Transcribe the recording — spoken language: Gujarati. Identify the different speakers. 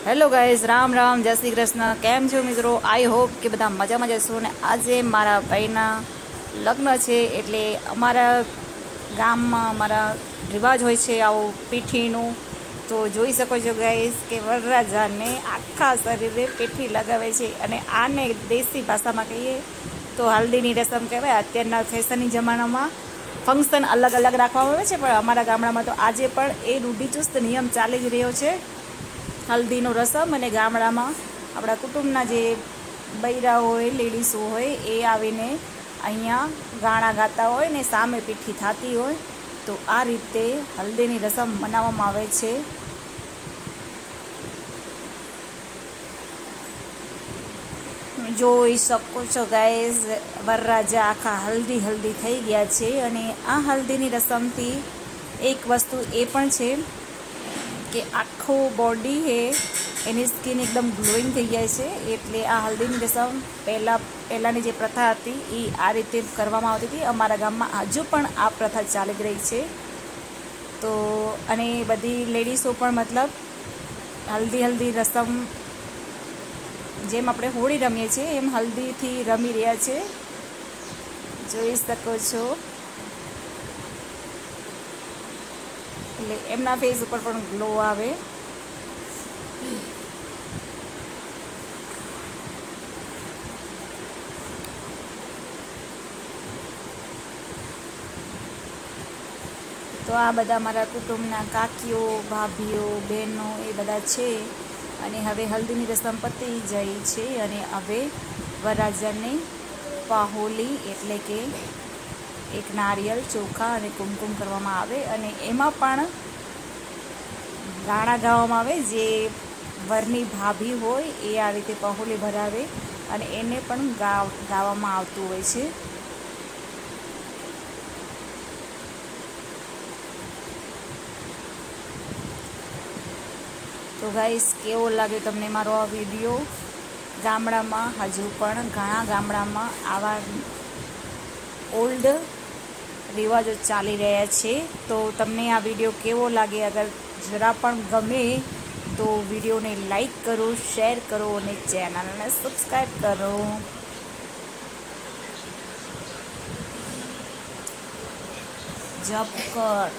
Speaker 1: હેલો ગાઈઝ, રામ રામ, જય શ્રી કૃષ્ણ. કેમ છો મિત્રો? આઈ હોપ કે બધા મજામાં જશો. ને આજે મારા ભાઈના લગ્ન છે, એટલે અમારા ગામમાં અમારા રિવાજ હોય છે આવું પીઠીનું. તો જોઈ શકો છો ગાઈઝ કે વરરાજાને આખા શરીરે પીઠી લગાવે છે, અને આને દેશી ભાષામાં કહીએ તો હલ્દીની રસમ કહેવાય. અત્યારના ફેશનની જમાનામાં ફંક્શન અલગ અલગ રાખવામાં આવે છે, પણ અમારા ગામડામાં તો આજે પણ એ રૂઢિચુસ્ત નિયમ ચાલી જ રહ્યો છે, હલ્દીનો રસમ. અને ગામડામાં આપણા કુટુંબના જે બૈરા હોય, લેડીઝો હોય, એ આવીને અહીંયા ગાણા ગાતા હોય ને સામે પીઠી થતી હોય. તો આ રીતે હલ્દીની રસમ મનાવવામાં આવે છે. જોઈ શકો છો ગાઈઝ, વરરાજા આખા હલ્દી હલ્દી થઈ ગયા છે. અને આ હલ્દીની રસમથી એક વસ્તુ એ પણ છે કે આખો બોડી છે એની સ્કિન એકદમ ગ્લોઈંગ થઈ જાય છે. એટલે આ હલ્દીની રસમ પહેલાંની જે પ્રથા હતી એ આ રીતે કરવામાં આવતી હતી. અમારા ગામમાં હજુ પણ આ પ્રથા ચાલી જ રહી છે. તો અને બધી લેડીઝો પણ મતલબ હલ્દી રસમ, જેમ આપણે હોળી રમીએ છીએ એમ હલ્દીથી રમી રહ્યા છે. જોઈ શકો છો. એટલે એમના ફેસ ઉપર પણ ગ્લો આવે. તો આ બધા મારા કુટુંબના કાકીઓ, ભાભીઓ, બહેનો એ બધા છે. અને હવે હલ્દીની રસમ પતી જાય છે, અને હવે વરરાજાને પાહોલી એટલે કે એક નારિયેળ, ચોખા અને કુમકુમ કરવામાં આવે. અને એમાં પણ ગાણા ગાવામાં આવે. જે વરની ભાભી હોય એ આ રીતે પાહોલી ભરાવે અને એને પણ ગાવામાં આવતું હોય છે. તો ગાઈસ, કેવો લાગે તમને મારો આ વિડીયો? ગામડામાં હજુ પણ ઘણા ગામડામાં આવા ઓલ્ડ રિવાજો ચાલી રહ્યા છે. તો તમને આ વિડીયો કેવો લાગે? અગર જરા પણ ગમે તો વિડીયોને લાઈક કરો, શેર કરો અને ચેનલને સબસ્ક્રાઈબ કરો. જપ કર.